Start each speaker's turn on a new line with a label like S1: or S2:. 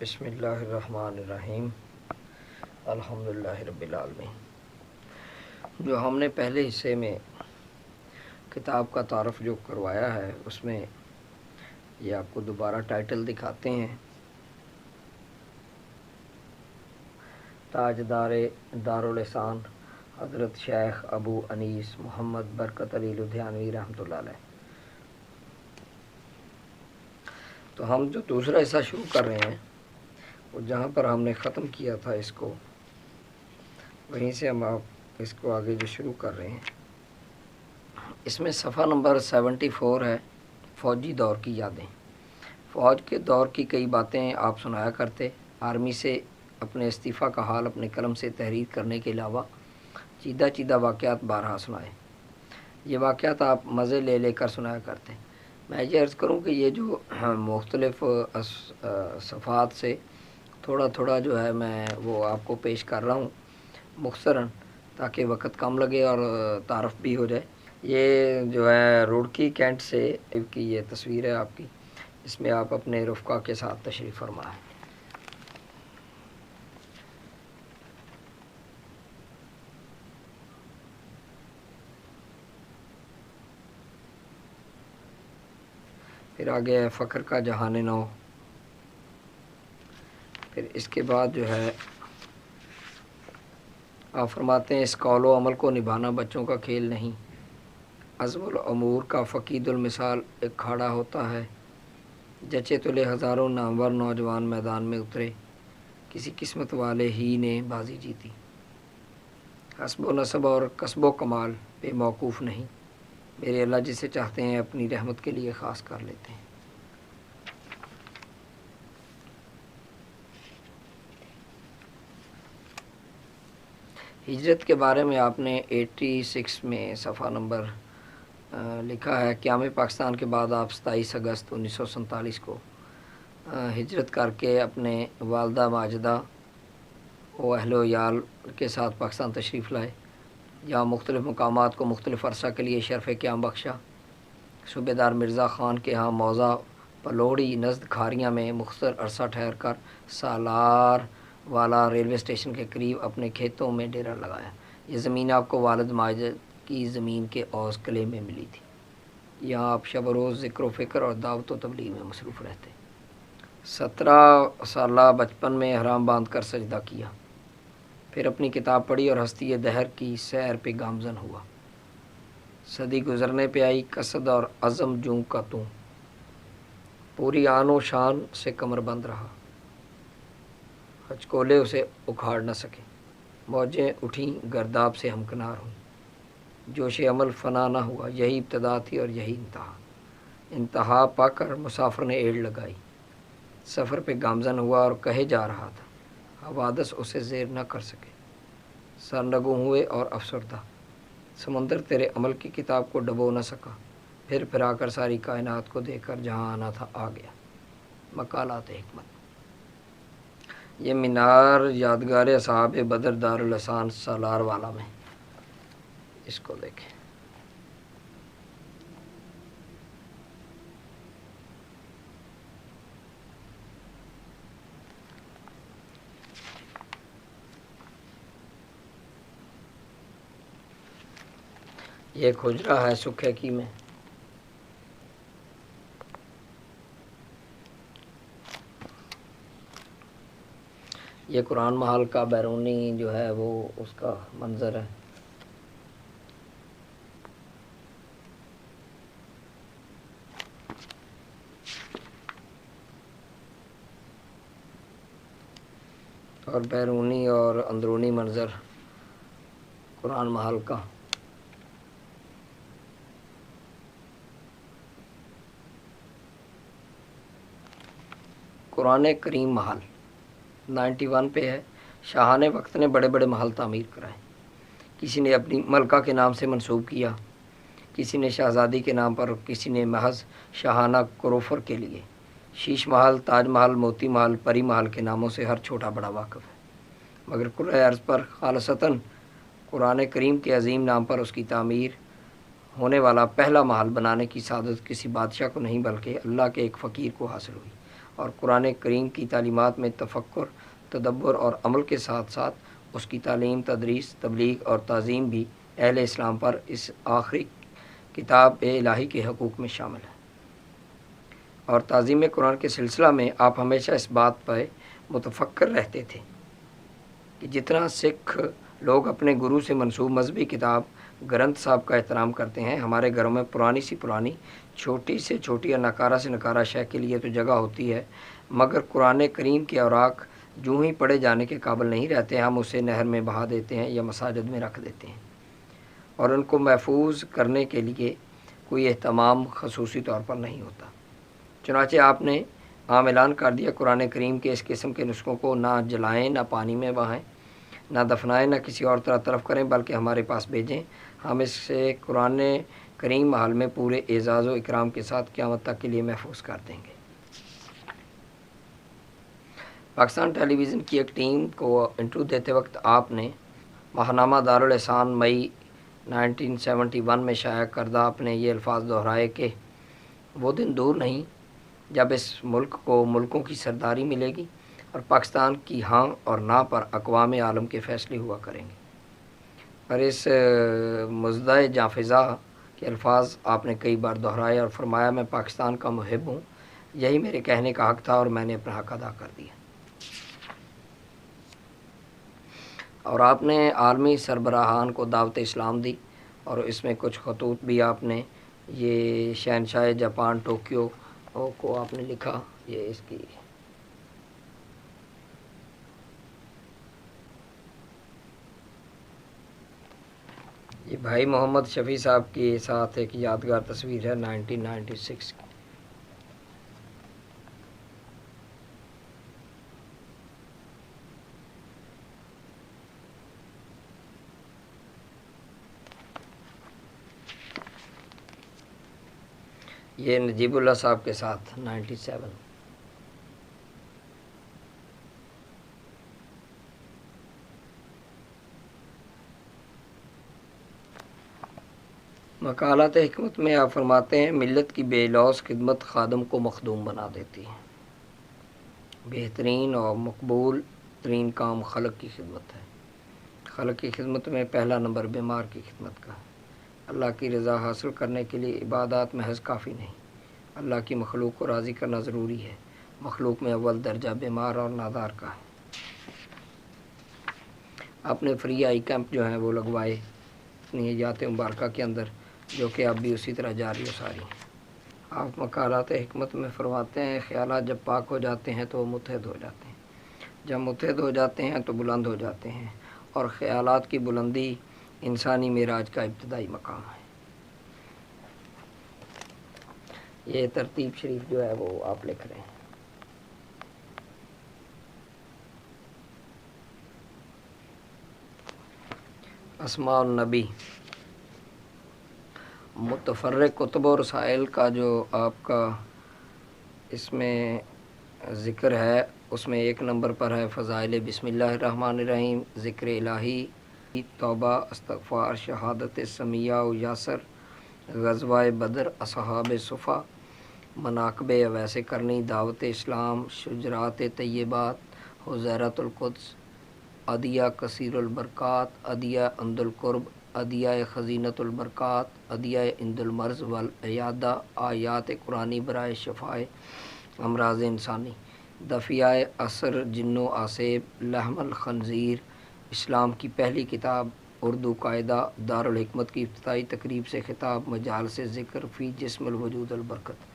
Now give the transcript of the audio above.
S1: بسم اللہ الرحمن الرحیم الحمدللہ رب العالمین۔ جو ہم نے پہلے حصے میں کتاب کا تعارف جو کروایا ہے اس میں یہ آپ کو دوبارہ ٹائٹل دکھاتے ہیں۔ تاجدار دارالحسان حضرت شیخ ابو انیس محمد برکت علی لدھیانوی رحمۃ اللہ علیہ۔ تو ہم جو دوسرا حصہ شروع کر رہے ہیں وہ جہاں پر ہم نے ختم کیا تھا اس کو، وہیں سے ہم آپ اس کو آگے جو شروع کر رہے ہیں۔ اس میں صفحہ نمبر 74 ہے، فوجی دور کی یادیں۔ فوج کے دور کی کئی باتیں آپ سنایا کرتے۔ آرمی سے اپنے استعفیٰ کا حال اپنے قلم سے تحریر کرنے کے علاوہ چیدہ چیدہ واقعات بارہا سنائے۔ یہ واقعات آپ مزے لے لے کر سنایا کرتے۔ میں یہ عرض کروں کہ یہ جو مختلف صفحات سے تھوڑا تھوڑا جو ہے میں وہ آپ کو پیش کر رہا ہوں مختصراً، تاکہ وقت کم لگے اور تعارف بھی ہو جائے۔ یہ جو ہے روڑکی کینٹ سے کی یہ تصویر ہے آپ کی، اس میں آپ اپنے رفقا کے ساتھ تشریف فرما ہے۔ پھر آگے ہے فخر کا جہان نو۔ پھر اس کے بعد جو ہے آپ فرماتے ہیں اس قول و عمل کو نبھانا بچوں کا کھیل نہیں، عزم الامور کا فقید المثال ایک کھاڑا ہوتا ہے، جچے تلے ہزاروں نامور نوجوان میدان میں اترے، کسی قسمت والے ہی نے بازی جیتی، حسب و نسب اور کسب و کمال بے موقوف نہیں، میرے اللہ جسے چاہتے ہیں اپنی رحمت کے لیے خاص کر لیتے ہیں۔ ہجرت کے بارے میں آپ نے 86 میں صفحہ نمبر لکھا ہے، قیام پاکستان کے بعد آپ 27 اگست 1947 کو ہجرت کر کے اپنے والدہ ماجدہ و اہل و عیال کے ساتھ پاکستان تشریف لائے، جہاں مختلف مقامات کو مختلف عرصہ کے لیے شرف قیام بخشا۔ صوبے دار مرزا خان کے ہاں موضع پلوڑی نزد کھاریاں میں مختصر عرصہ ٹھہر کر سالار والا ریلوے اسٹیشن کے قریب اپنے کھیتوں میں ڈیرا لگایا۔ یہ زمین آپ کو والد ماجد کی زمین کے اوس قلعے میں ملی تھی۔ یہاں آپ شب و روز ذکر و فکر اور دعوت و تبلیغ میں مصروف رہتے۔ 17 سالہ بچپن میں احرام باندھ کر سجدہ کیا، پھر اپنی کتاب پڑھی اور ہستی دہر کی سیر پہ گامزن ہوا۔ صدی گزرنے پہ آئی، قصد اور عزم جوں کا توں، پوری آن و شان سے کمر بند رہا، ہچکولے اسے اکھاڑ نہ سکے، موجیں اٹھیں گرداب سے ہمکنار ہوئیں، جوش عمل فنا نہ ہوا، یہی ابتدا تھی اور یہی انتہا۔ انتہا پا کر مسافر نے ایڑ لگائی، سفر پہ گامزن ہوا اور کہے جا رہا تھا، حوادث اسے زیر نہ کر سکے، سرنگوں ہوئے اور افسردہ، سمندر تیرے عمل کی کتاب کو ڈبو نہ سکا، پھر پھرا کر ساری کائنات کو دیکھ کر جہاں آنا تھا آ گیا۔ مقالات حکمت۔ یہ مینار یادگار اصحاب بدر دارالحسان سالار والا میں، اس کو دیکھیں۔ یہ ایک حجرہ ہے سکھے کی میں۔ یہ قرآن محل کا بیرونی جو ہے وہ اس کا منظر ہے۔ اور بیرونی اور اندرونی منظر قرآن محل کا۔ قرآن کریم محل 91 پہ ہے۔ شاہان وقت نے بڑے بڑے محل تعمیر کرائے، کسی نے اپنی ملکہ کے نام سے منسوب کیا، کسی نے شہزادی کے نام پر، کسی نے محض شاہانہ کروفر کے لیے۔ شیش محل، تاج محل، موتی محل، پری محل کے ناموں سے ہر چھوٹا بڑا واقف ہے، مگر کرۂ ارض پر خالصتاً قرآن کریم کے عظیم نام پر اس کی تعمیر ہونے والا پہلا محل بنانے کی سعادت کسی بادشاہ کو نہیں بلکہ اللہ کے ایک فقیر کو حاصل ہوئی۔ اور قرآن کریم کی تعلیمات میں تفکر، تدبر اور عمل کے ساتھ ساتھ اس کی تعلیم، تدریس، تبلیغ اور تعظیم بھی اہل اسلام پر اس آخری کتاب الہی کے حقوق میں شامل ہے۔ اور تعظیم قرآن کے سلسلہ میں آپ ہمیشہ اس بات پر متفکر رہتے تھے کہ جتنا سکھ لوگ اپنے گرو سے منسوب مذہبی کتاب گرنتھ صاحب کا احترام کرتے ہیں، ہمارے گھروں میں پرانی سی پرانی، چھوٹی سے چھوٹی اور نکارہ سے نکارہ شے کے لیے تو جگہ ہوتی ہے، مگر قرآن کریم کے اوراق جو ہی پڑھے جانے کے قابل نہیں رہتے، ہم اسے نہر میں بہا دیتے ہیں یا مساجد میں رکھ دیتے ہیں، اور ان کو محفوظ کرنے کے لیے کوئی اہتمام خصوصی طور پر نہیں ہوتا۔ چنانچہ آپ نے عام اعلان کر دیا، قرآن کریم کے اس قسم کے نسخوں کو نہ جلائیں، نہ پانی میں بہائیں، نہ دفنائیں، نہ کسی اور طرح طرف کریں، بلکہ ہمارے پاس بھیجیں۔ ہم اس سے قرآن کریم محل میں پورے اعزاز و اکرام کے ساتھ قیامت تک کے لیے محفوظ کر دیں گے۔ پاکستان ٹیلی ویژن کی ایک ٹیم کو انٹرویو دیتے وقت آپ نے ماہنامہ دارالاحسان مئی 1971 میں شائع کردہ اپنے یہ الفاظ دہرائے کہ وہ دن دور نہیں جب اس ملک کو ملکوں کی سرداری ملے گی اور پاکستان کی ہاں اور نہ پر اقوام عالم کے فیصلے ہوا کریں گے۔ اور اس مزدہ جاں کے الفاظ آپ نے کئی بار دہرائے اور فرمایا، میں پاکستان کا محب ہوں، یہی میرے کہنے کا حق تھا اور میں نے اپنا حق ادا کر دیا۔ اور آپ نے عالمی سربراہان کو دعوت اسلام دی، اور اس میں کچھ خطوط بھی آپ نے یہ شہنشاہ جاپان ٹوکیو کو آپ نے لکھا، یہ اس کی یہ بھائی محمد شفیع صاحب کے ساتھ ایک یادگار تصویر ہے 1996 کی۔ یہ نجیب اللہ صاحب کے ساتھ 97۔ مقالات حکمت میں آپ فرماتے ہیں، ملت کی بے لوث خدمت خادم کو مخدوم بنا دیتی ہے۔ بہترین اور مقبول ترین کام خلق کی خدمت ہے۔ خلق کی خدمت میں پہلا نمبر بیمار کی خدمت کا ہے۔ اللہ کی رضا حاصل کرنے کے لیے عبادات محض کافی نہیں، اللہ کی مخلوق کو راضی کرنا ضروری ہے۔ مخلوق میں اول درجہ بیمار اور نادار کا ہے۔ آپ نے فری آئی کیمپ جو ہیں وہ لگوائے اپنی حیات مبارکہ کے اندر، جو کہ اب بھی اسی طرح جاری و ساری ہیں۔ آپ مقالات حکمت میں فرماتے ہیں، خیالات جب پاک ہو جاتے ہیں تو وہ متحد ہو جاتے ہیں، جب متحد ہو جاتے ہیں تو بلند ہو جاتے ہیں، اور خیالات کی بلندی انسانی معراج کا ابتدائی مقام ہے۔ یہ ترتیب شریف جو ہے وہ آپ لکھ رہے ہیں۔ اسماء النبی، متفرق کتب و رسائل کا جو آپ کا اس میں ذکر ہے، اس میں ایک نمبر پر ہے فضائل بسم اللہ الرحمن الرحیم، ذکر الہی، توبہ، استغفار، شہادت سمیہ و یاسر، غزوہ بدر، اصحاب صفا، مناقب اویس کرنی، دعوت اسلام، شجرات طیبات، حزیرۃ القدس، عدیہ کثیر البرکات، عدیہ عند القرب، عدیہ خزینۃ البرکات، عدیہ عند المرض والعیادہ، آیات قرآنی برائے شفاء امراض انسانی، دفیہ اثر جن و آسیب، لحم الخنزیر، اسلام کی پہلی کتاب، اردو قاعدہ، دارالحکمت کی افتتاحی تقریب سے خطاب، مجالس ذکر فی جسم الوجود البرکت۔